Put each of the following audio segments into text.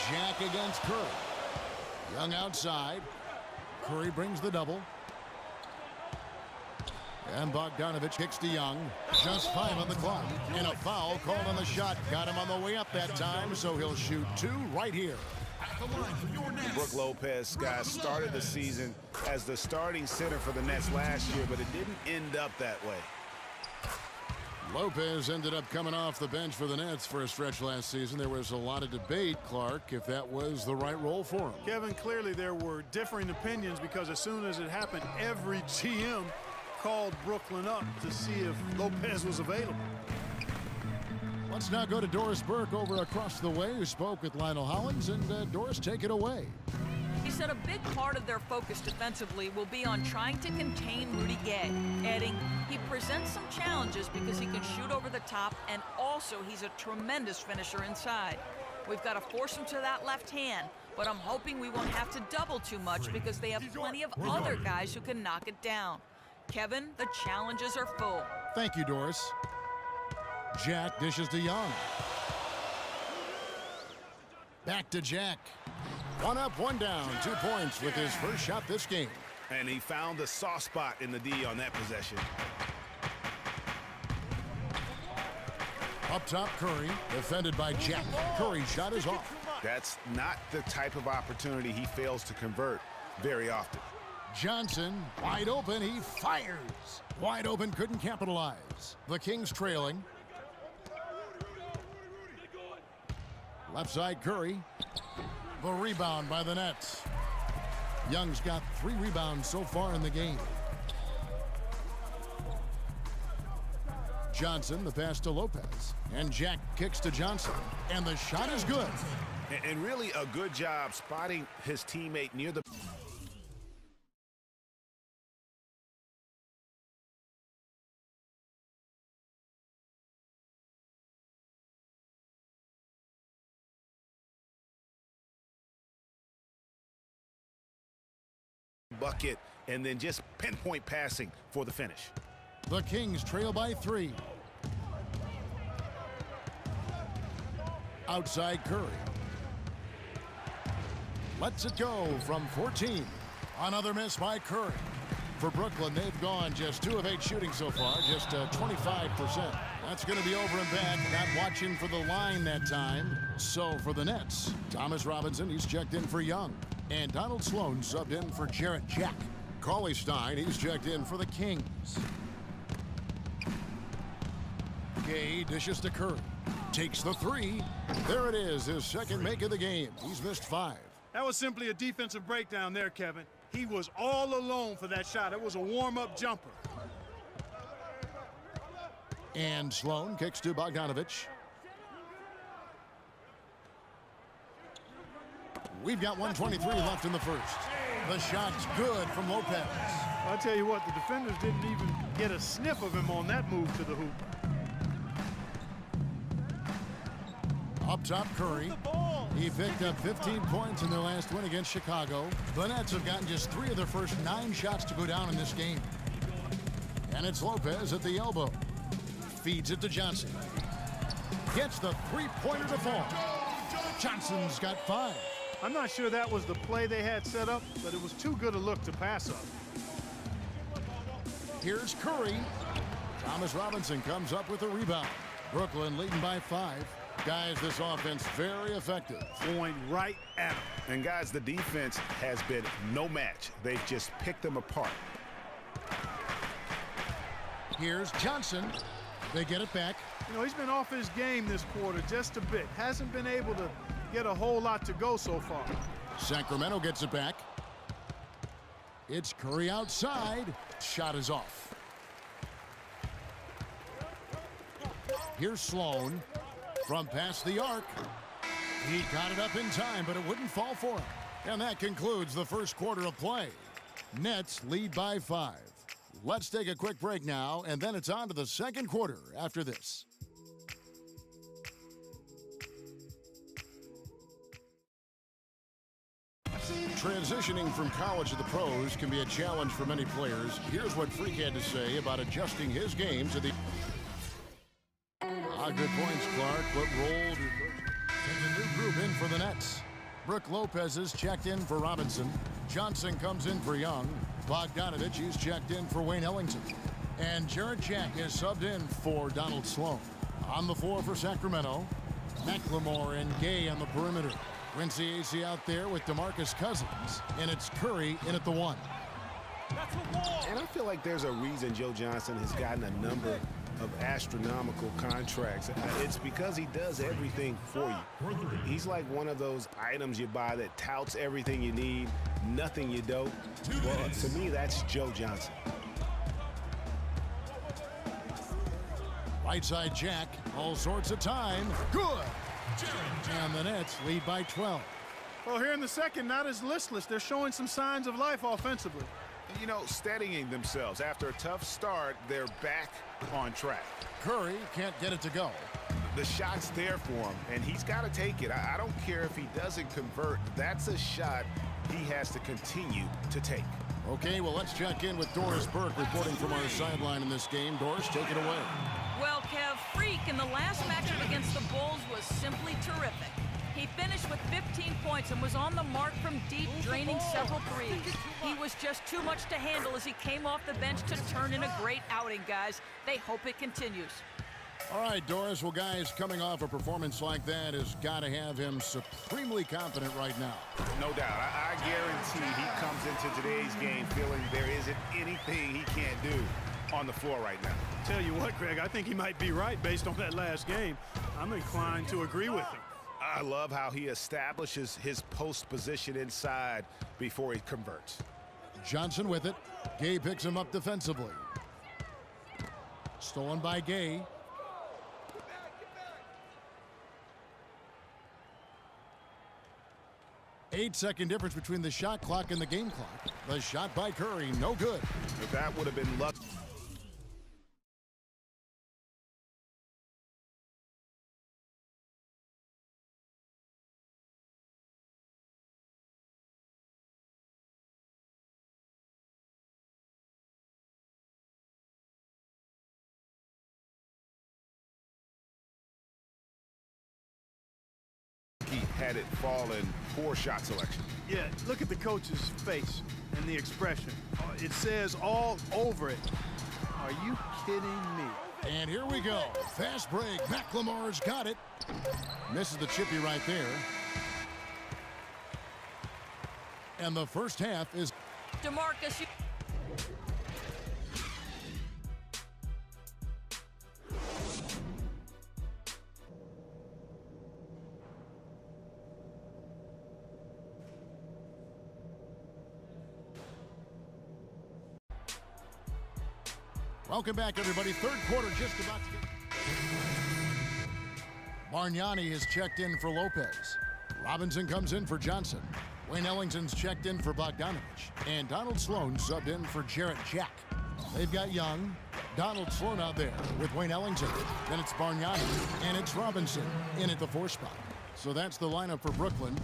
Jack against Curry. Young outside. Curry brings the double. And Bogdanovich kicks to Young. Just 5 on the clock. And a foul called on the shot. Got him on the way up that time, so he'll shoot 2 right here. Brook Lopez, guys, started the season as the starting center for the Nets last year, but it didn't end up that way. Lopez ended up coming off the bench for the Nets for a stretch last season. There was a lot of debate, Clark, if that was the right role for him. Kevin, clearly there were differing opinions because as soon as it happened, every GM called Brooklyn up to see if Lopez was available. Let's now go to Doris Burke over across the way, who spoke with Lionel Hollins. And Doris, take it away. He said a big part of their focus defensively will be on trying to contain Rudy Gay, adding he presents some challenges because he can shoot over the top, and also he's a tremendous finisher inside. We've got to force him to that left hand, but I'm hoping we won't have to double too much because they have plenty of other guys who can knock it down. Kevin, the challenges are full. Thank you, Doris. Jack dishes to Young. Back to Jack. 1 up, 1 down, 2 points with his first shot this game. And he found the soft spot in the D on that possession. Up top, Curry, defended by Jack. Curry's shot is off. That's not the type of opportunity he fails to convert very often. Johnson, wide open, he fires. Wide open, couldn't capitalize. The Kings trailing. Left side, Curry. The rebound by the Nets. Young's got 3 rebounds so far in the game. Johnson, the pass to Lopez. And Jack kicks to Johnson. And the shot is good. And really a good job spotting his teammate near the bucket, and then just pinpoint passing for the finish. The Kings trail by 3. Outside Curry. Lets it go from 14. Another miss by Curry. For Brooklyn, they've gone just 2 of 8 shooting so far, just 25%. That's going to be over and back. Not watching for the line that time. So for the Nets, Thomas Robinson, he's checked in for Young. And Donald Sloan subbed in for Jarrett Jack. Cauley Stein, he's checked in for the Kings. Gay dishes to Curry. Takes the 3. There it is, his second make of the game. He's missed 5. That was simply a defensive breakdown there, Kevin. He was all alone for that shot. It was a warm-up jumper. And Sloan kicks to Bogdanovich. We've got 1:23 left in the first. The shot's good from Lopez. I'll tell you what, the defenders didn't even get a sniff of him on that move to the hoop. Up top, Curry. He picked up 15 points in their last win against Chicago. The Nets have gotten just 3 of their first 9 shots to go down in this game. And it's Lopez at the elbow. Feeds it to Johnson. Gets the 3-pointer to fall. Johnson's got 5. I'm not sure that was the play they had set up, but it was too good a look to pass up. Here's Curry. Thomas Robinson comes up with a rebound. Brooklyn leading by 5. Guys, this offense very effective. Going right at him. And guys, the defense has been no match. They've just picked them apart. Here's Johnson. They get it back. You know, he's been off his game this quarter just a bit. Hasn't been able to get a whole lot to go so far. Sacramento gets it back. It's Curry outside. Shot is off. Here's Sloan from past the arc. He got it up in time, but it wouldn't fall for him. And that concludes the first quarter of play. Nets lead by 5. Let's take a quick break now, and then it's on to the second quarter after this. Transitioning from college to the pros can be a challenge for many players. Here's what Freak had to say about adjusting his game to the... Good points, Clark. What role do the new group in for the Nets? Brook Lopez is checked in for Robinson. Johnson comes in for Young. Bogdanovich is checked in for Wayne Ellington. And Jarrett Jack is subbed in for Donald Sloan. On the floor for Sacramento, McLemore and Gay on the perimeter. Quincy Acey out there with DeMarcus Cousins. And it's Curry in at the 1. And I feel like there's a reason Joe Johnson has gotten a number of astronomical contracts. It's because he does everything for you. He's like one of those items you buy that touts everything you need, nothing you don't. Well, to me, that's Joe Johnson. Right side Jack, all sorts of time. Good. And the Nets lead by 12. Well, here in the second, not as listless. They're showing some signs of life offensively. You know, steadying themselves. After a tough start, they're back on track. Curry can't get it to go. The shot's there for him, and he's got to take it. I don't care if he doesn't convert. That's a shot he has to continue to take. Okay, well, let's check in with Doris Burke reporting from our sideline in this game. Doris, take it away. Well, Kev, Freak in the last matchup against the Bulls was simply terrific. He finished with 15 points and was on the mark from deep, draining several threes. He was just too much to handle as he came off the bench to turn in a great outing, guys. They hope it continues. All right, Doris. Well, guys, coming off a performance like that has got to have him supremely confident right now. No doubt. I guarantee he comes into today's game feeling there isn't anything he can't do on the floor right now. Tell you what, Greg, I think he might be right based on that last game. I'm inclined to agree with him. I love how he establishes his post position inside before he converts. Johnson with it. Gay picks him up defensively. Stolen by Gay. Eight-second difference between the shot clock and the game clock. The shot by Curry, no good. If that would have been luck. Had it fallen, poor shot selection. Yeah, look at the coach's face and the expression. It says all over it. Are you kidding me? And here we go. Fast break. McLemore's got it. Misses the chippy right there. And the first half is DeMarcus, welcome back, everybody. Third quarter just about to get. Bargnani is checked in for Lopez. Robinson comes in for Johnson. Wayne Ellington's checked in for Bogdanovich. And Donald Sloan subbed in for Jarrett Jack. They've got Young, Donald Sloan out there with Wayne Ellington. Then it's Bargnani, and it's Robinson in at the 4 spot. So that's the lineup for Brooklyn.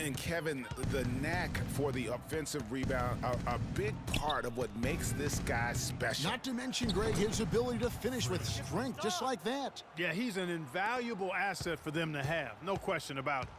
And Kevin, the knack for the offensive rebound are a big part of what makes this guy special. Not to mention, Greg, his ability to finish with strength just like that. Yeah, he's an invaluable asset for them to have. No question about it.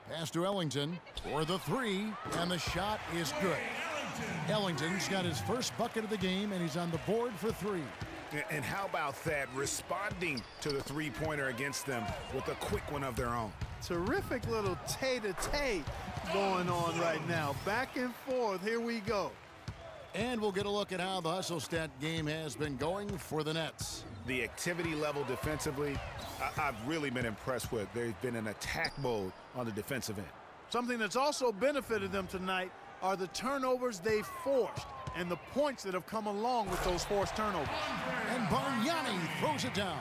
Pass to Ellington for the 3, and the shot is good. Ellington's got his first bucket of the game, and he's on the board for 3. And how about that, responding to the three-pointer against them with a quick one of their own. Terrific little tay-to-tay going on right now. Back and forth, here we go. And we'll get a look at how the hustle stat game has been going for the Nets. The activity level defensively, I've really been impressed with. They've been in attack mode on the defensive end. Something that's also benefited them tonight are the turnovers they've forced and the points that have come along with those forced turnovers. And Bargnani throws it down.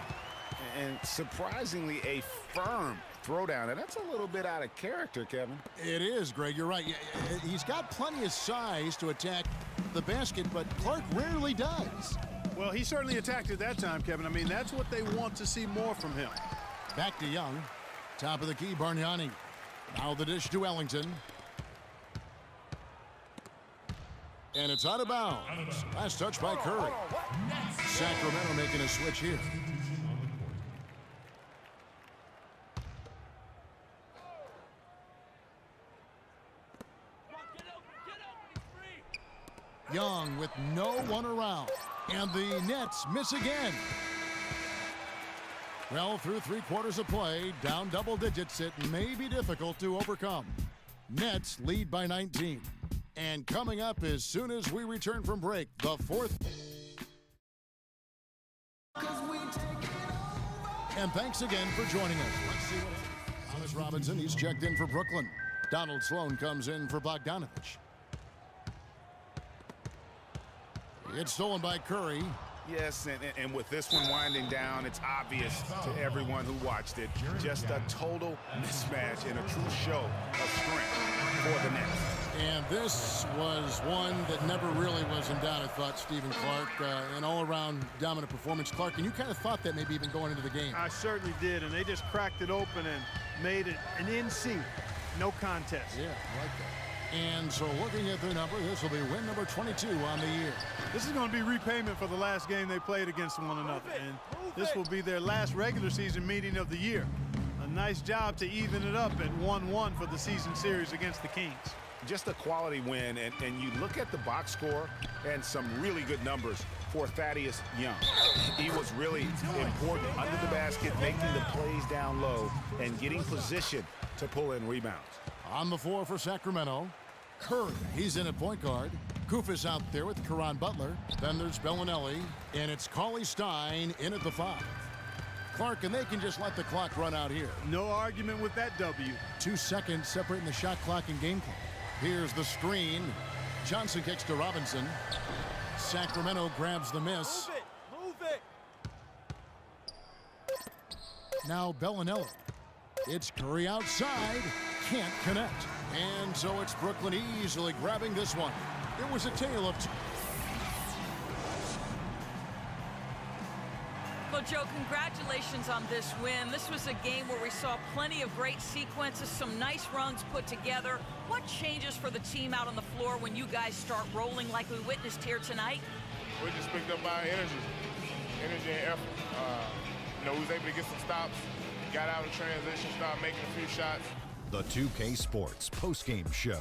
And surprisingly, a firm throwdown. And that's a little bit out of character, Kevin. It is, Greg. You're right. He's got plenty of size to attack the basket, but Clark rarely does. Well, he certainly attacked it that time, Kevin. I mean, that's what they want to see more from him. Back to Young. Top of the key, Bargnani. Now the dish to Ellington. And it's out of bounds. Last touch by Curry. Sacramento making a switch here. Young with no one around. And the Nets miss again. Well, through 3 quarters of play, down double digits, it may be difficult to overcome. Nets lead by 19. And coming up as soon as we return from break, the 4th. And thanks again for joining us. Let's see what happens. Thomas Robinson, he's checked in for Brooklyn. Donald Sloan comes in for Bogdanovich. It's stolen by Curry. Yes, and with this one winding down, it's obvious to everyone who watched it. Just a total mismatch and a true show of strength for the Nets. And this was one that never really was in doubt, I thought, Stephen Clark. An all-around dominant performance. Clark, and you kind of thought that maybe even going into the game. I certainly did, and they just cracked it open and made it an NC. No contest. Yeah, I like that. And so looking at the number, this will be win number 22 on the year. This is going to be repayment for the last game they played against one another. And this will be their last regular season meeting of the year. A nice job to even it up at 1-1 for the season series against the Kings. Just a quality win, and you look at the box score and some really good numbers for Thaddeus Young. He was really important under the basket, making the plays down low and getting position to pull in rebounds. On the floor for Sacramento, Curry, he's in at point guard. Kufis out there with Caron Butler. Then there's Bellinelli, and it's Cauley Stein in at the 5. Clark, and they can just let the clock run out here. No argument with that W. 2 seconds separating the shot clock and game clock. Here's the screen. Johnson kicks to Robinson. Sacramento grabs the miss. Move it. Now Bellinelli. It's Curry outside. Can't connect. And so it's Brooklyn easily grabbing this one. It was a tale of two. Well, Joe, congratulations on this win. This was a game where we saw plenty of great sequences, some nice runs put together. What changes for the team out on the floor when you guys start rolling like we witnessed here tonight? We just picked up our energy and effort. We was able to get some stops, got out in transition, started making a few shots. The 2K Sports postgame show.